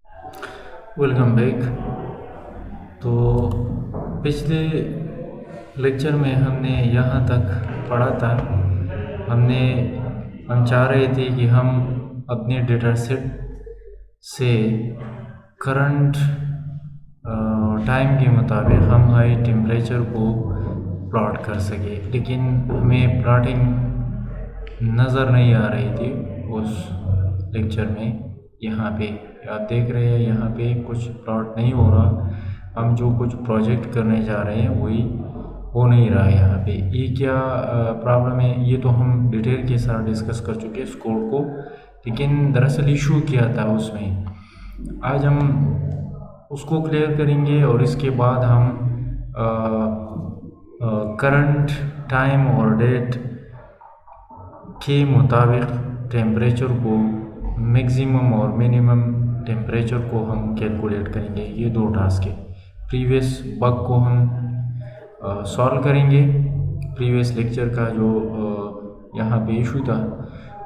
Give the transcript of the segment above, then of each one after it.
Welcome back. तो पिछले lecture में हमने यहाँ तक पढ़ा था। हम चाह रहे थे कि हम अपने डेटा सेट से करंट टाइम के मुताबिक हम हाई टेम्परेचर को प्लॉट कर सके, लेकिन हमें प्लॉटिंग नज़र नहीं आ रही थी उस लेक्चर में। यहाँ पे आप देख रहे हैं, यहाँ पे कुछ प्लॉट नहीं हो रहा। हम जो कुछ प्रोजेक्ट करने जा रहे हैं वही हो नहीं रहा है यहाँ पे। ये क्या प्रॉब्लम है, ये तो हम डिटेल के साथ डिस्कस कर चुके हैं इस कोड को, लेकिन दरअसल इशू क्या था उसमें, आज हम उसको क्लियर करेंगे और इसके बाद हम करंट टाइम और डेट के मुताबिक टेम्परेचर को, मैक्सिमम और मिनिमम टेम्परेचर को हम कैलकुलेट करेंगे। ये दो टास्क है। प्रीवियस बग को हम सॉल्व करेंगे। प्रीवियस लेक्चर का जो यहाँ पे इशू था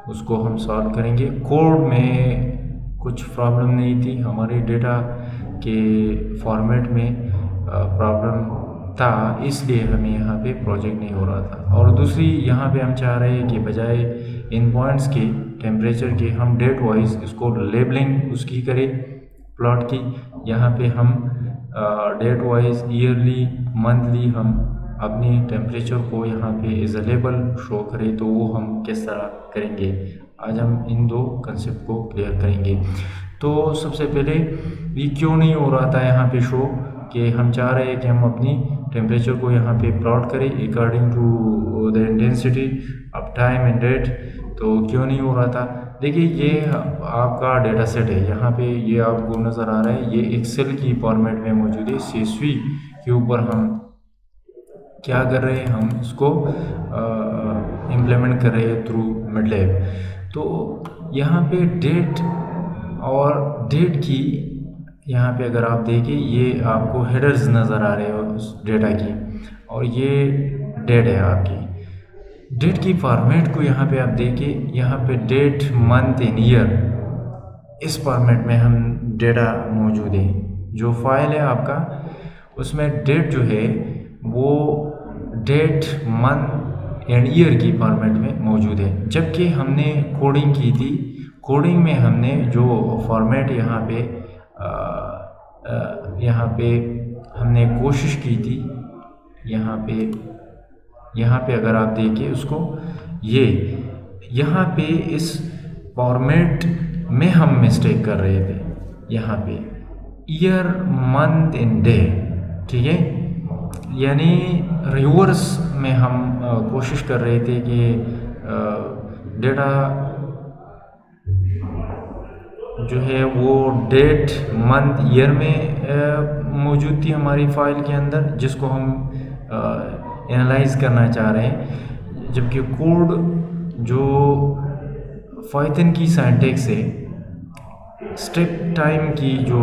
उसको हम सॉल्व करेंगे। कोड में कुछ प्रॉब्लम नहीं थी, हमारे डेटा के फॉर्मेट में प्रॉब्लम था, इसलिए हमें यहाँ पे प्रोजेक्ट नहीं हो रहा था। और दूसरी, यहाँ पे हम चाह रहे हैं कि बजाय इन पॉइंट्स के टेम्परेचर के हम डेट वाइज इसको लेबलिंग उसकी करें प्लॉट की। यहाँ पे हम डेट वाइज, ईयरली, मंथली हम अपनी टेम्परेचर को यहाँ पे एज अ लेबल शो करें। तो वो हम किस तरह करेंगे, आज हम इन दो कंसेप्ट को क्लियर करेंगे। तो सबसे पहले ये क्यों नहीं हो रहा था यहाँ पे शो, कि हम चाह रहे हैं कि हम अपनी टेम्परेचर को यहाँ पे प्लॉट करें according to the intensity of time and date. तो क्यों नहीं हो रहा था, देखिए ये आपका डेटा सेट है, यहाँ पे ये आपको नज़र आ रहा है, ये एक्सेल की फॉर्मेट में मौजूद है। CSV के ऊपर हम क्या कर रहे हैं, हम इसको इम्प्लीमेंट कर रहे हैं थ्रू मिडलैब। तो यहाँ पे डेट और डेट की, यहाँ पे अगर आप देखें, ये आपको हेडर्स नज़र आ रहे हो उस डेटा की, और ये डेट है आपकी। डेट की फॉर्मेट को यहाँ पे आप देखें, यहाँ पे डेट, मंथ एंड ईयर, इस फॉर्मेट में हम डेटा मौजूद है। जो फाइल है आपका, उसमें डेट जो है वो डेट, मंथ एंड ईयर की फॉर्मेट में मौजूद है। जबकि हमने कोडिंग की थी, कोडिंग में हमने जो फॉर्मेट यहाँ पे हमने कोशिश की थी, यहाँ पे अगर आप देखिए उसको, ये यहाँ पे इस फॉर्मेट में हम मिस्टेक कर रहे थे। यहाँ पे ईयर, मंथ एंड डे, ठीक है, यानी रिवर्स में हम कोशिश कर रहे थे कि डेटा जो है वो डेट, मंथ, ईयर में मौजूद थी हमारी फाइल के अंदर, जिसको हम एनालाइज करना चाह रहे हैं। जबकि कोड जो पाइथन की सिंटैक्स है, स्टेप टाइम की जो,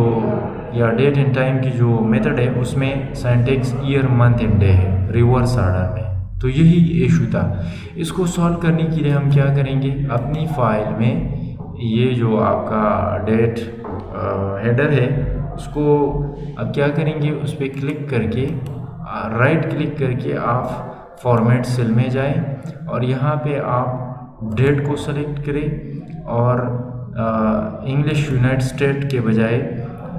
या डेट एंड टाइम की जो मेथड है, उसमें syntax year, month and day है रिवर्स ऑर्डर में। तो यही इशू था। इसको सॉल्व करने के लिए हम क्या करेंगे, अपनी फाइल में ये जो आपका डेट हेडर है, उसको अब क्या करेंगे, उस पर क्लिक करके, राइट क्लिक करके आप फॉर्मेट सेल में जाएं, और यहाँ पे आप डेट को सेलेक्ट करें, और इंग्लिश यूनाइटेड स्टेट के बजाय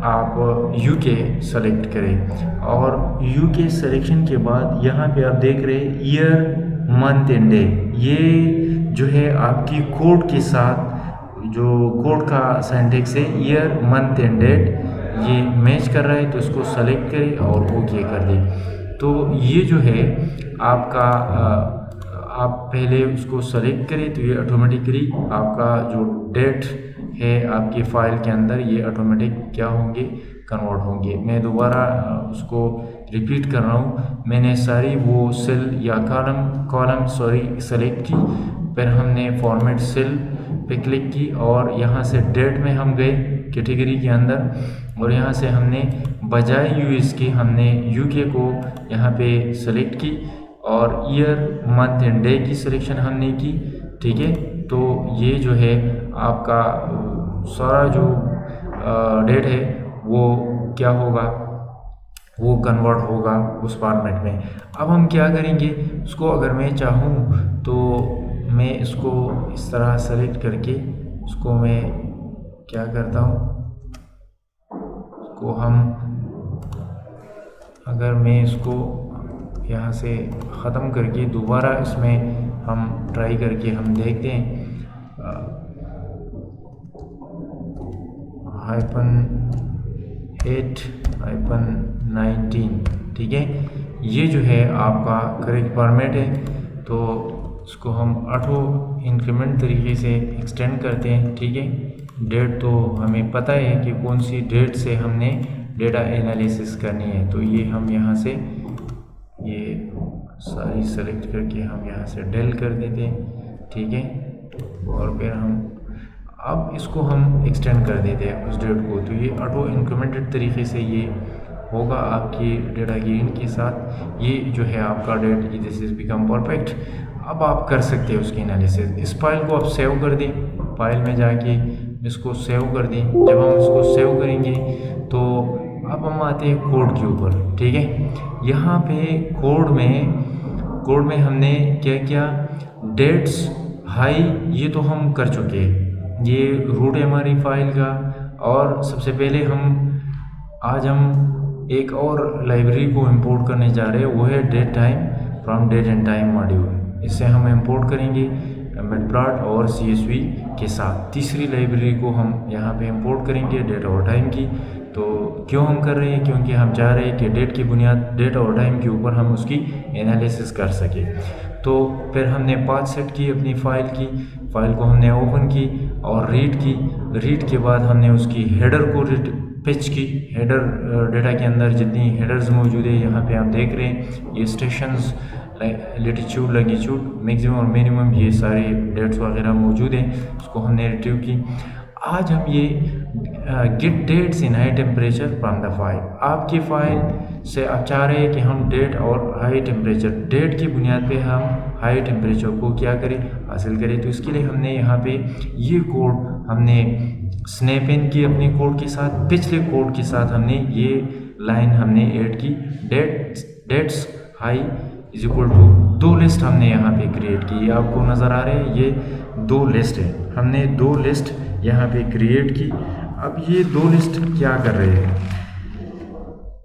आप UK सेलेक्ट करें। और UK सिलेक्शन के बाद यहाँ पे आप देख रहे हैं ईयर, मंथ एंड डे, ये जो है आपकी कोड के साथ, जो कोड का सिंटैक्स है ईयर, मंथ एंड डेट, ये मैच कर रहा है। तो इसको सेलेक्ट करें और ओके कर दें। तो ये जो है आपका, आप पहले उसको सेलेक्ट करें तो ये ऑटोमेटिकली आपका जो डेट है आपकी फाइल के अंदर, ये ऑटोमेटिक क्या होंगे, कन्वर्ट होंगे। मैं दोबारा उसको रिपीट कर रहा हूँ। मैंने सारी वो सेल या कॉलम सेलेक्ट की, फिर हमने फॉर्मेट सेल पे क्लिक की, और यहाँ से डेट में हम गए कैटेगरी के अंदर, और यहाँ से हमने बजाय US के हमने UK को यहाँ पे सेलेक्ट की, और ईयर, मंथ एंड डे की सिलेक्शन हमने की, ठीक है। तो ये जो है आपका सारा जो डेट है वो क्या होगा, वो कन्वर्ट होगा उस फॉर्मेट में। अब हम क्या करेंगे, उसको अगर मैं चाहूँ तो मैं इसको इस तरह सेलेक्ट करके उसको मैं क्या करता हूँ, उसको हम अगर मैं इसको यहाँ से ख़त्म करके दोबारा इसमें हम ट्राई करके हम देखते हैं -8-19, ठीक है। ये जो है आपका करेक्ट फॉर्मेट है, तो इसको हम ऑटो इंक्रीमेंट तरीके से एक्सटेंड करते हैं, ठीक है। डेट तो हमें पता है कि कौन सी डेट से हमने डेटा एनालिसिस करनी है, तो ये हम यहाँ से ये सारी सेलेक्ट करके हम यहाँ से डेल कर देते हैं, ठीक है। और फिर हम अब इसको हम एक्सटेंड कर देते हैं उस डेट को, तो ये ऑटो इंक्रीमेंटेड तरीके से ये होगा आपकी डेटा गेन के साथ। ये जो है आपका date, this is become perfect. अब आप कर सकते हैं उसकी एनालिसिस। इस फाइल को आप सेव कर दें, फाइल में जाके इसको सेव कर दें। जब हम इसको सेव करेंगे तो अब हम आते हैं कोड के ऊपर, ठीक है। यहाँ पे कोड में हमने क्या किया, डेट्स हाई ये तो हम कर चुके हैं, ये रूट है हमारी फाइल का। और सबसे पहले आज हम एक और लाइब्रेरी को इंपोर्ट करने जा रहे हैं, वो है date time from date and time module. इससे हम इंपोर्ट करेंगे मैटप्लॉट और CSV के साथ। तीसरी लाइब्रेरी को हम यहाँ पे इंपोर्ट करेंगे डेट और टाइम की। तो क्यों हम कर रहे हैं, क्योंकि हम चाह रहे हैं कि डेट की बुनियाद डेट और टाइम के ऊपर हम उसकी एनालिसिस कर सकें। तो फिर हमने पाथ सेट की अपनी फाइल को हमने ओपन की और रीड के बाद हमने उसकी हेडर को पिच की। हेडर डेटा के अंदर जितनी हेडर्स मौजूद है यहाँ पे आप देख रहे हैं, ये स्टेशंस, लेटीट्यूड, लॉन्गिट्यूड, मैक्सिमम और मिनिमम, ये सारे डेट्स वगैरह मौजूद हैं, उसको हमने रिट्रीव की। आज हम ये get dates in high temperature from the file, आपकी फाइल से आप चाह रहे हैं कि हम डेट और हाई टेम्परेचर, डेट की बुनियाद पे हम हाई टेम्परेचर को क्या करें, हासिल करें। तो इसके लिए हमने यहाँ पे ये कोड हमने स्नैप इन की अपने कोड के साथ, पिछले कोड के साथ हमने ये लाइन हमने ऐड की, dates high is equal to 2 list हमने यहाँ पे क्रिएट की। आपको नज़र आ रहे हैं ये 2 लिस्ट है, हमने 2 लिस्ट यहाँ पे क्रिएट की। अब ये 2 लिस्ट क्या कर रहे हैं,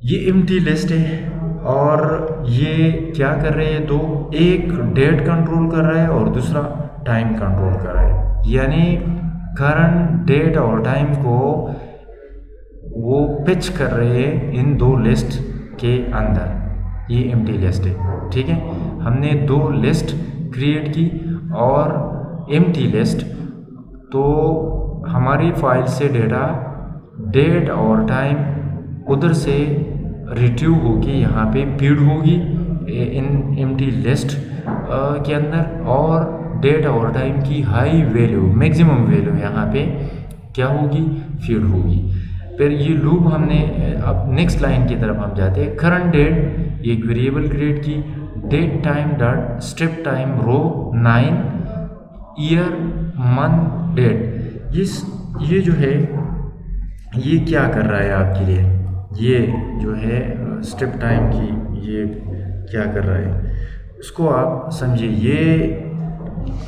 ये एम्प्टी लिस्ट है और ये क्या कर रहे हैं, दो, एक डेट कंट्रोल कर रहा है और दूसरा टाइम कंट्रोल कर रहा है। यानी करंट डेट और टाइम को वो पिच कर रहे हैं इन 2 लिस्ट के अंदर। ये एम्प्टी लिस्ट है, ठीक है। हमने 2 लिस्ट क्रिएट की और एम्प्टी लिस्ट, तो हमारी फाइल से डेटा डेट और टाइम उधर से रिट्रीव होगी, यहाँ पे फीड होगी इन एम्प्टी लिस्ट के अंदर, और डेट और टाइम की हाई वैल्यू, मैक्सिमम वैल्यू यहाँ पे क्या होगी, फीड होगी। फिर ये लूप हमने, अब नेक्स्ट लाइन की तरफ हम जाते हैं। करंट डेट एक वेरिएबल क्रिएट की, date time dot strip time रो 9 ईयर मंथ डेट। ये जो है ये क्या कर रहा है आपके लिए, ये जो है स्ट्रिप टाइम की ये क्या कर रहा है, इसको आप समझिए। ये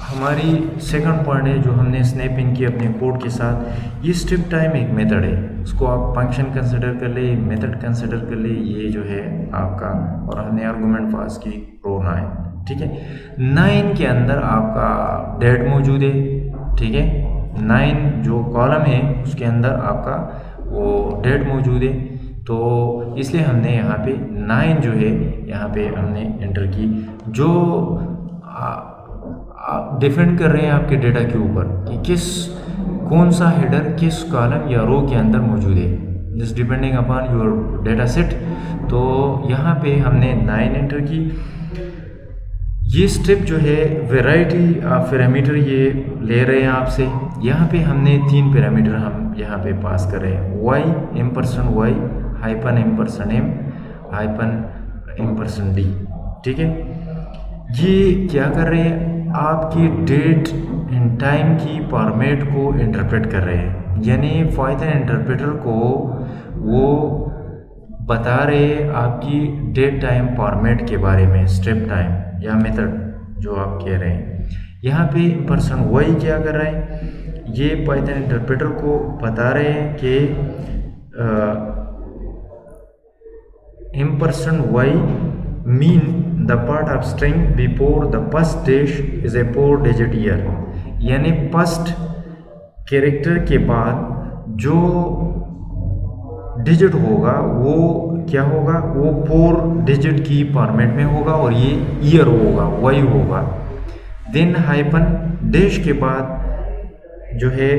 हमारी सेकंड पॉइंट है जो हमने स्नैप इन की अपने कोड के साथ। ये स्ट्रिप टाइम एक मेथड है, उसको आप फंक्शन कंसिडर कर ले, मेथड कंसिडर कर ले, ये जो है आपका, और हमने आर्गुमेंट पास की रो 9, ठीक है। 9 के अंदर आपका डेट मौजूद है, ठीक है। 9 जो कॉलम है उसके अंदर आपका वो डेट मौजूद है, तो इसलिए हमने यहाँ पे 9 जो है यहाँ पे हमने एंटर की, जो डिपेंड कर रहे हैं आपके डेटा के ऊपर कि कौन सा हेडर किस कॉलम या रो के अंदर मौजूद है, this depending upon your data set. तो यहाँ पे हमने 9 एंटर की। ये स्ट्रिप जो है वैरायटी पैरामीटर ये ले रहे हैं आपसे। यहाँ पे हमने 3 पैरामीटर हम यहाँ पे पास कर रहे हैं, y %y -m -m %d, ठीक है। ये क्या कर रहे हैं, आपकी डेट एंड टाइम की फॉर्मेट को इंटरप्रेट कर रहे हैं, यानी पाइथन इंटरप्रेटर को वो बता रहे हैं आपकी डेट टाइम फॉर्मेट के बारे में, स्टेप टाइम या मेथड जो आप कह रहे हैं। यहाँ पे पर्सन वाई क्या कर रहा है, ये पाइथन इंटरप्रेटर को बता रहे हैं कि imperson y mean the part of string before the first dash is a 4-digit year, यानी फर्स्ट कैरेक्टर के बाद जो डिजिट होगा वो क्या होगा, वो 4 डिजिट की फॉर्मेट में होगा और ये ईयर होगा, वाई होगा। देन हाइपन डैश के बाद जो है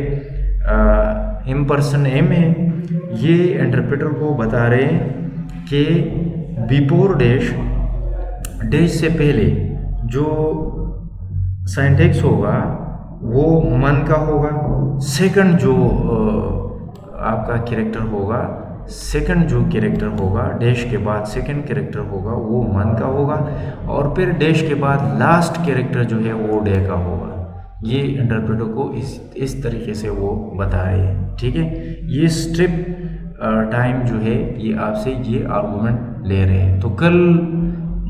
इम्पर्सन एम है, ये इंटरप्रेटर को बता रहे हैं कि बिफोर डैश, डैश से पहले जो सिंटैक्स होगा वो मन का होगा। सेकंड जो आपका कैरेक्टर होगा, सेकंड जो कैरेक्टर होगा डैश के बाद सेकंड कैरेक्टर होगा वो मन का होगा, और फिर डैश के बाद लास्ट कैरेक्टर जो है वो डे का होगा। ये इंटरप्रेटर को इस तरीके से वो बता रहे हैं, ठीक है। ये स्ट्रिप टाइम जो है ये आपसे ये आर्गूमेंट ले रहे हैं। तो कल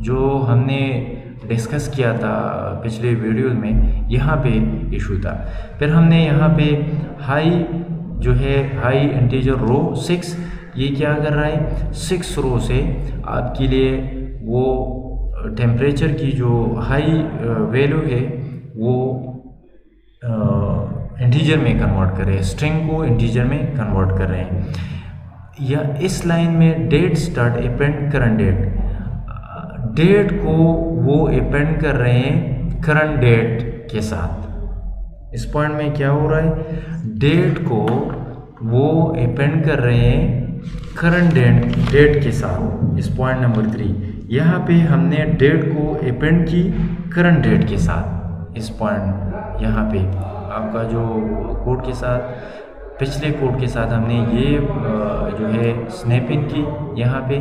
जो हमने डिस्कस किया था पिछले वीडियो में, यहाँ पे इशू था। फिर हमने यहाँ पे हाई जो है हाई इंटीजर रो 6, ये क्या कर रहा है, 6 रो से आपके लिए वो टेम्परेचर की जो हाई वैल्यू है वो इंटीजर में कन्वर्ट कर रहे हैं, स्ट्रिंग को इंटीजर में कन्वर्ट कर रहे हैं। या इस लाइन में date start append current date, date को वो अपेंड कर रहे हैं करंट डेट के साथ। इस पॉइंट में क्या हो रहा है, डेट को वो अपेंड कर रहे हैं करंट डेट के साथ। इस पॉइंट नंबर 3 यहाँ पे हमने डेट को अपेंड की करंट डेट के साथ। इस पॉइंट यहाँ पे आपका जो कोड के साथ, पिछले कोड के साथ हमने ये जो है स्नैपिंग की, यहाँ पे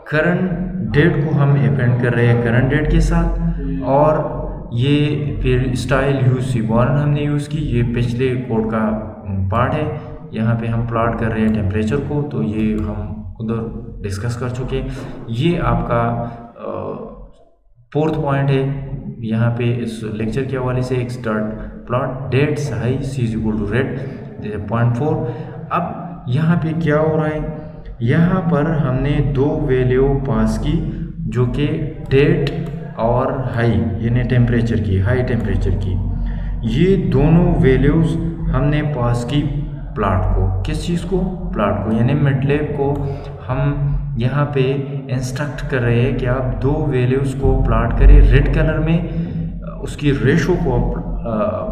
करंट डेट को हम अपेंड कर रहे हैं करंट डेट के साथ, और ये फिर स्टाइल यूज C1 हमने यूज़ की, ये पिछले कोड का पार्ट है। यहाँ पे हम प्लॉट कर रहे हैं टेम्परेचर को, तो ये हम उधर डिस्कस कर चुके। ये आपका 4th पॉइंट है यहाँ पे इस लेक्चर के हवाले से, एक start plot date high C is equal to red 0.4। अब यहाँ पे क्या हो रहा है, यहाँ पर हमने 2 वैल्यू पास की जो कि डेट और हाई यानी टेम्परेचर की, हाई टेम्परेचर की। ये दोनों वैल्यूज़ हमने पास की प्लॉट को, किस चीज़ को, प्लॉट को, यानी मैटलैब को हम यहाँ पे इंस्ट्रक्ट कर रहे हैं कि आप 2 वैल्यूज़ को प्लॉट करें, रेड कलर में उसकी रेशो को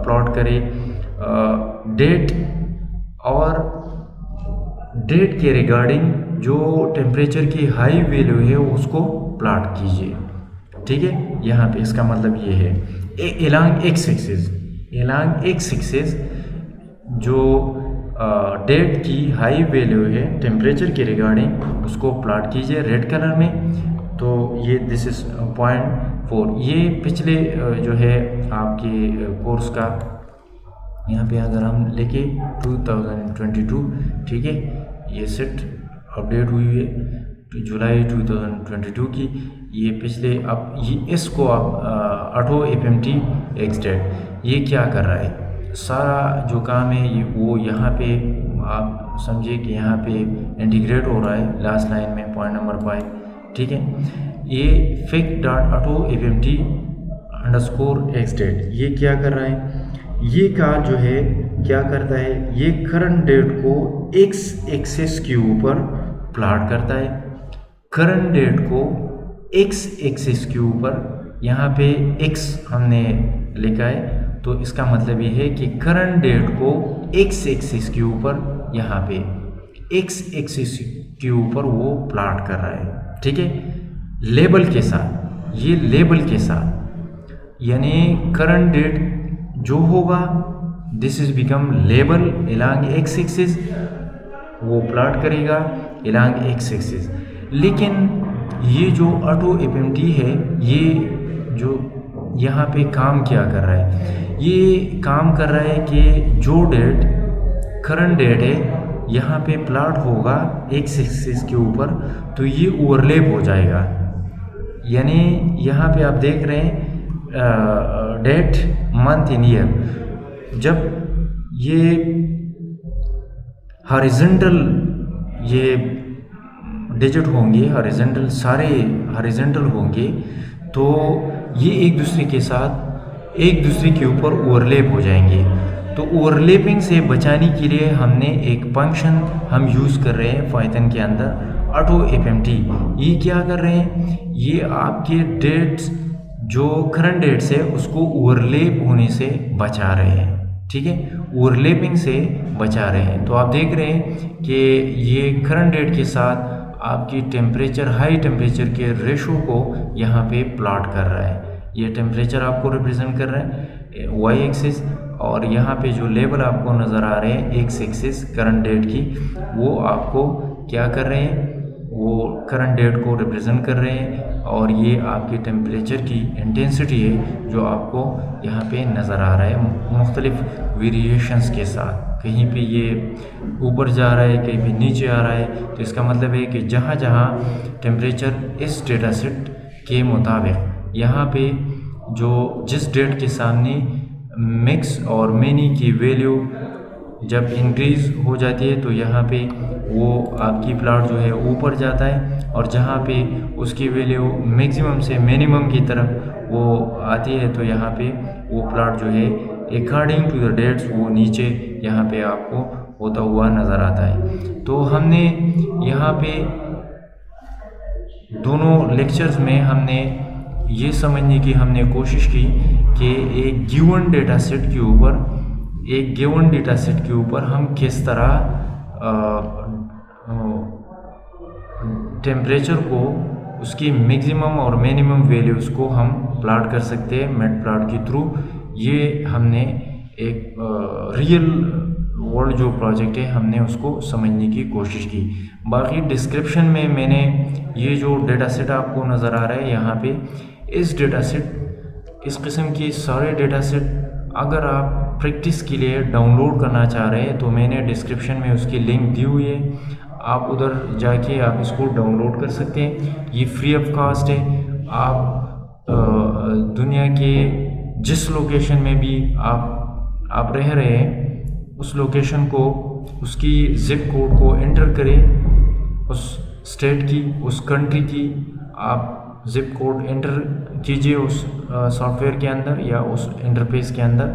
प्लॉट करें, डेट और डेट के रिगार्डिंग जो टेम्परेचर की हाई वैल्यू है उसको प्लॉट कीजिए, ठीक है। यहाँ पे इसका मतलब ये है एलॉन्ग एक्स एक्सिस जो डेट की हाई वैल्यू है टेम्परेचर के रिगार्डिंग उसको प्लॉट कीजिए रेड कलर में। तो ये दिस इज पॉइंट 4। ये पिछले जो है आपके कोर्स का यहाँ पे अगर हम लेके 2022, ठीक है, ये सेट अपडेट हुई है तो जुलाई 2022 की, ये पिछले, अब ये इसको आप ऑटो FMT एक्सटेंड ये क्या कर रहा है, सारा जो काम है ये वो यहाँ पे आप समझिए कि यहाँ पे इंटीग्रेट हो रहा है लास्ट लाइन में पॉइंट नंबर 5, ठीक है। ये fig dot auto FMT underscore extend ये क्या कर रहा है, ये का जो है क्या करता है, ये करंट डेट को x एक्सिस के ऊपर प्लॉट करता है, करंट डेट को x एक्सिस के ऊपर, यहाँ पे x हमने लिखा है तो इसका मतलब ये है कि करंट डेट को x एक्सिस के ऊपर, यहाँ पे x एक्सिस के ऊपर वो प्लॉट कर रहा है, ठीक है, लेबल के साथ। ये लेबल के साथ यानी करंट डेट जो होगा this is become label along x axis, वो प्लॉट करेगा एलॉन्ग x एक्सिस। लेकिन ये जो ऑटो FMT है, ये जो यहाँ पे काम क्या कर रहा है, ये काम कर रहा है कि जो डेट करंट डेट है यहाँ पे प्लॉट होगा एक्स एक्सिस के ऊपर, तो ये ओवरलैप हो जाएगा। यानी यहाँ पे आप देख रहे हैं डेट मंथ इन ईयर, जब ये हॉरिजॉन्टल ये डिजिट होंगे, हॉरिजॉन्टल सारे हॉरिजॉन्टल होंगे, तो ये एक दूसरे के साथ एक दूसरे के ऊपर ओवरलैप हो जाएंगे। तो ओवरलैपिंग से बचाने के लिए हमने एक फंक्शन हम यूज़ कर रहे हैं पाइथन के अंदर, ऑटो एफएमटी। ये क्या कर रहे हैं, ये आपके डेट्स जो करंट डेट्स है उसको ओवरलैप होने से बचा रहे हैं, ठीक है, ओवरलैपिंग से बचा रहे हैं। तो आप देख रहे हैं कि ये करंट डेट के साथ आपकी टेम्परेचर, हाई टेम्परेचर के रेशो को यहाँ पे प्लॉट कर रहा है। ये टेम्परेचर आपको रिप्रेजेंट कर रहा है वाई एक्सिस, और यहाँ पे जो लेवल आपको नज़र आ रहे हैं एक्स एक्सिस करंट डेट की, वो आपको क्या कर रहे हैं, वो करंट डेट को रिप्रेजेंट कर रहे हैं। और ये आपकी टेम्परेचर की इंटेंसिटी है जो आपको यहाँ पे नज़र आ रहा है मुख्तलिफ वेरिएशंस के साथ। कहीं पे ये ऊपर जा रहा है, कहीं पे नीचे आ रहा है। तो इसका मतलब है कि जहाँ जहाँ टेम्परेचर इस डेटा सेट के मुताबिक यहाँ पे जो जिस डेट के सामने मिक्स और मैनी की वैल्यू जब इंक्रीज़ हो जाती है तो यहाँ पे वो आपकी प्लॉट जो है ऊपर जाता है, और जहाँ पे उसकी वैल्यू मैक्सिमम से मिनिमम की तरफ वो आती है तो यहाँ पे वो प्लॉट जो है अकॉर्डिंग टू द डेट्स वो नीचे यहाँ पे आपको होता हुआ नज़र आता है। तो हमने यहाँ पे दोनों लेक्चर्स में हमने ये समझने की हमने कोशिश की कि एक गिवन डेटा सेट के ऊपर हम किस तरह टेम्परेचर को उसकी मैक्सिमम और मिनिमम वैल्यूज़ को हम प्लॉट कर सकते हैं मैटप्लॉट के थ्रू। ये हमने एक रियल वर्ल्ड जो प्रोजेक्ट है हमने उसको समझने की कोशिश की। बाकी डिस्क्रिप्शन में मैंने ये जो डेटा सेट आपको नज़र आ रहा है यहाँ पे, इस डेटा सेट, इस किस्म की सारे डेटा सेट अगर आप प्रैक्टिस के लिए डाउनलोड करना चाह रहे हैं तो मैंने डिस्क्रिप्शन में उसकी लिंक दी हुई है, आप उधर जाके आप इसको डाउनलोड कर सकते हैं। ये फ्री ऑफ कास्ट है। आप दुनिया के जिस लोकेशन में भी आप रह रहे हैं उस लोकेशन को, उसकी जिप कोड को एंटर करें, उस स्टेट की, उस कंट्री की आप जिप कोड एंटर कीजिए उस सॉफ्टवेयर के अंदर या उस इंटरफेस के अंदर,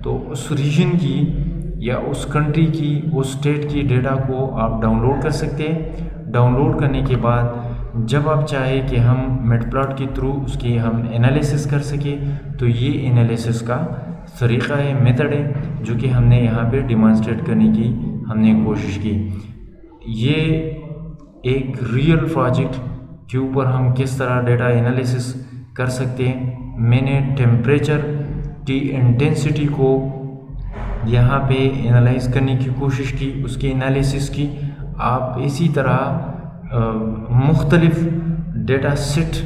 तो उस रीजन की या उस कंट्री की, उस स्टेट की डेटा को आप डाउनलोड कर सकते हैं। डाउनलोड करने के बाद जब आप चाहें कि हम मैटप्लॉट के थ्रू उसकी हम एनालिसिस कर सकें, तो ये एनालिसिस का तरीक़ा है, मेथड है, जो कि हमने यहाँ पे डिमॉन्स्ट्रेट करने की हमने कोशिश की। ये एक रियल प्रोजेक्ट के ऊपर हम किस तरह डेटा एनालिसिस कर सकते हैं। मैंने टेम्परेचर की इंटेंसिटी को यहाँ पे एनालाइज करने की कोशिश की, उसकी एनालिसिस की। आप इसी तरह मुख्तलिफ डेटा सेट,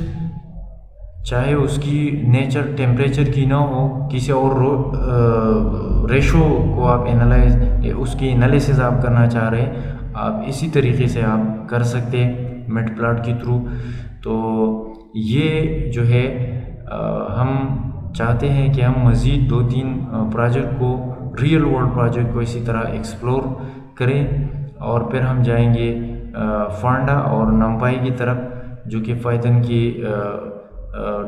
चाहे उसकी नेचर टेम्परेचर की ना हो, किसी और रेशो को आप एनालाइज, उसकी एनालिसिस आप करना चाह रहे हैं, आप इसी तरीके से आप कर सकते हैं मैटप्लॉट के थ्रू। तो ये जो है हम चाहते हैं कि हम मज़ीद 2-3 प्रोजेक्ट को, रियल वर्ल्ड प्रोजेक्ट को इसी तरह एक्सप्लोर करें, और फिर हम जाएंगे फांडा और नंपाई की तरफ, जो कि पाइथन की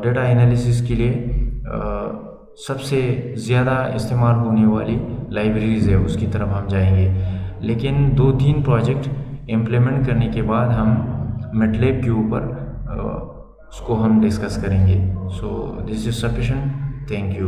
डेटा एनालिसिस के लिए सबसे ज़्यादा इस्तेमाल होने वाली लाइब्रेरीज़ है, उसकी तरफ हम जाएंगे। लेकिन 2-3 प्रोजेक्ट इम्प्लीमेंट करने के बाद हम मैटलैब के ऊपर उसको हम डिस्कस करेंगे। So this is sufficient. Thank you.